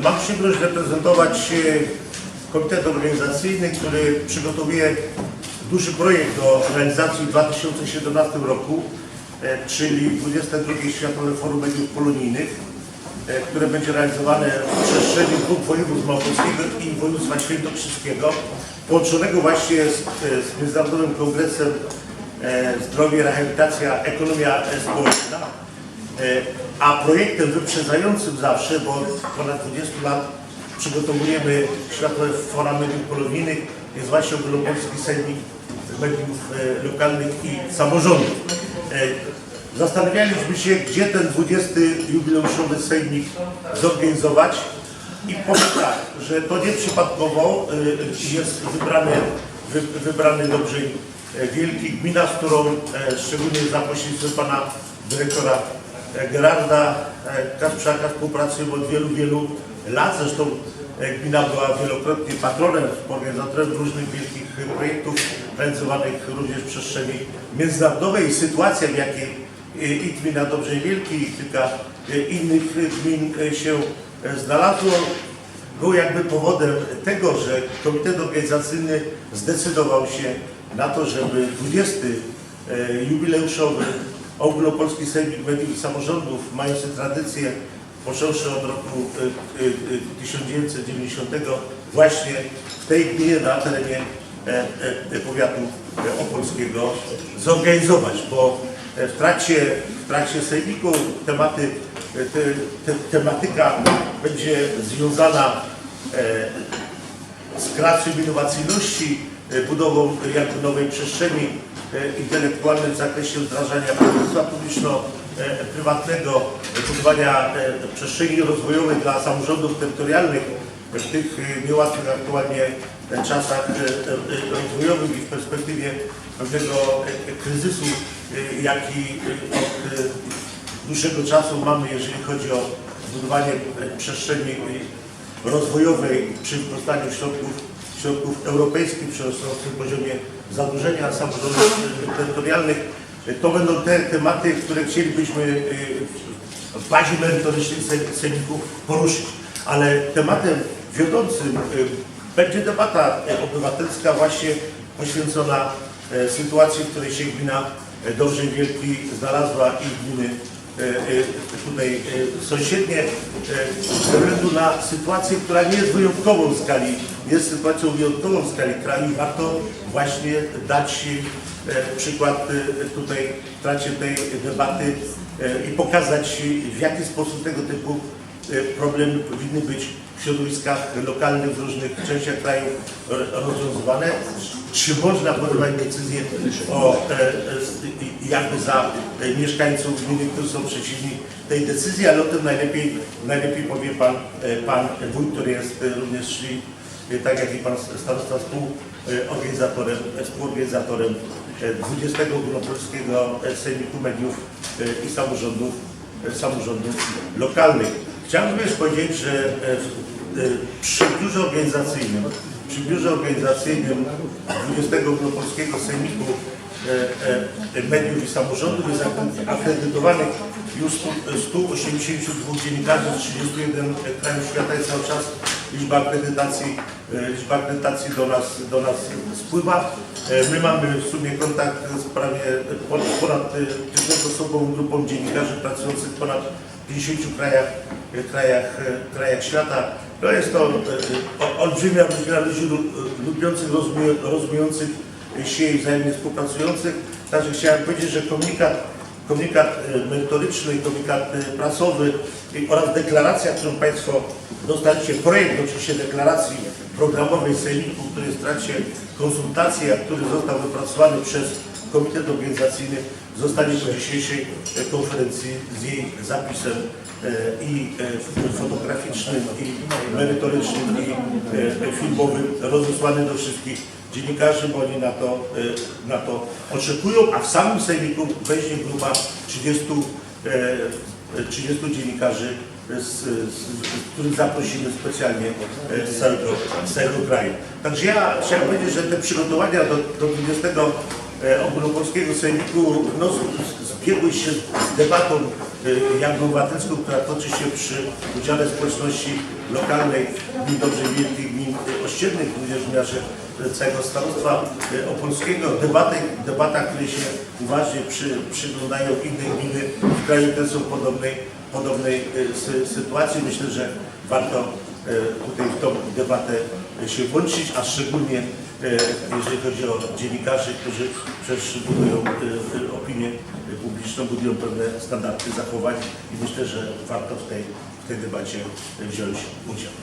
Mam przyjemność reprezentować komitet organizacyjny, który przygotowuje duży projekt do realizacji w 2017 roku, czyli 22. Światowe Forum Mediów Polonijnych, które będzie realizowane w przestrzeni dwóch województw małopolskiego i województwa świętokrzyskiego, połączonego właśnie z Międzynarodowym Kongresem Zdrowie, Rehabilitacja, Ekonomia Społeczna. A projektem wyprzedzającym zawsze, bo ponad 20 lat przygotowujemy Światowe Fora Mediów Polonijnych, jest właśnie Ogólnopolski Sejmik Mediów Lokalnych i Samorządów. Zastanawialiśmy się, gdzie ten 20. jubileuszowy sejmik zorganizować i powiem tak, że to nieprzypadkowo jest wybrany Dobrzeń Wielki, gmina, z którą szczególnie za pośrednictwem pana dyrektora Gerarda Kasprzaka współpracujemy od wielu lat. Zresztą gmina była wielokrotnie patronem, organizatorem różnych wielkich projektów realizowanych również w przestrzeni międzynarodowej. Sytuacja, w jakiej i gmina Dobrzeń Wielki, i kilka innych gmin się znalazło, był jakby powodem tego, że komitet organizacyjny zdecydował się na to, żeby 20. jubileuszowy Ogólnopolski Sejmik Mediów i Samorządów, mający tradycję począwszy od roku 1990, właśnie w tej gminie na terenie powiatu opolskiego zorganizować, bo w trakcie sejmiku tematyka będzie związana z kreacją innowacyjności, budową jakby nowej przestrzeni intelektualnej w zakresie wdrażania partnerstwa publiczno-prywatnego, budowania przestrzeni rozwojowej dla samorządów terytorialnych w tych niełatwych aktualnie czasach rozwojowych i w perspektywie pewnego kryzysu, jaki od dłuższego czasu mamy, jeżeli chodzi o budowanie przestrzeni rozwojowej przy wykorzystaniu środków europejskich, przy rosnącym poziomie zadłużenia samorządów terytorialnych. To będą te tematy, które chcielibyśmy w bazie merytorycznej sejmiku poruszyć. Ale tematem wiodącym będzie debata obywatelska właśnie poświęcona sytuacji, w której się gmina Dobrzeń Wielki znalazła i gminy tutaj sąsiednie, ze względu na sytuację, która nie jest wyjątkową w skali, jest sytuacją wyjątkową w skali kraju i warto właśnie dać przykład tutaj w trakcie tej debaty i pokazać, w jaki sposób tego typu problemy powinny być w środowiskach lokalnych w różnych częściach kraju rozwiązywane. Czy można podejmować decyzję jakby za mieszkańców gminy, którzy są przeciwni tej decyzji, ale o tym najlepiej powie pan wójt, który jest również, tak jak i pan starosta, współorganizatorem 20. Ogólnopolskiego Sejmiku Mediów i Samorządów Lokalnych. Chciałbym też powiedzieć, że przy biurze organizacyjnym 20. Ogólnopolskiego Sejmiku Mediów i Samorządów jest akredytowanych już 182 dziennikarzy z 31 krajów świata i cały czas liczba akredytacji do nas spływa. My mamy w sumie kontakt z prawie ponad 1000-osobową grupą dziennikarzy pracujących w ponad 50 krajach świata. To jest to olbrzymia liczba ludzi lubiących, rozumiejących się i wzajemnie współpracujących. Także chciałem powiedzieć, że komunikat merytoryczny, komunikat prasowy oraz deklaracja, którą Państwo dostaliście, projekt oczywiście deklaracji programowej Sejmiku, który jest w trakcie konsultacji, a który został wypracowany przez komitet organizacyjny, zostanie po dzisiejszej konferencji z jej zapisem i fotograficznym, i merytorycznym, i filmowym rozesłany do wszystkich dziennikarzy, bo oni na to oczekują, a w samym sejmiku weźmie grupa 30 dziennikarzy, których zaprosimy specjalnie z całego kraju. Także ja chciałem powiedzieć, że te przygotowania do 20. Ogólnopolskiego Sejmiku zbiegły się z debatą jakby obywatelską, która toczy się przy udziale społeczności lokalnej, gmin Dobrzej Wielkiej, gmin ościennych, również w wymiarze całego starostwa opolskiego. Debata, której się uważnie przyglądają inne gminy w kraju, które są w podobnej sytuacji. Myślę, że warto tutaj w tą debatę się włączyć, a szczególnie jeżeli chodzi o dziennikarzy, którzy przecież budują opinię publiczną, budują pewne standardy zachowań i myślę, że warto w tej debacie wziąć udział.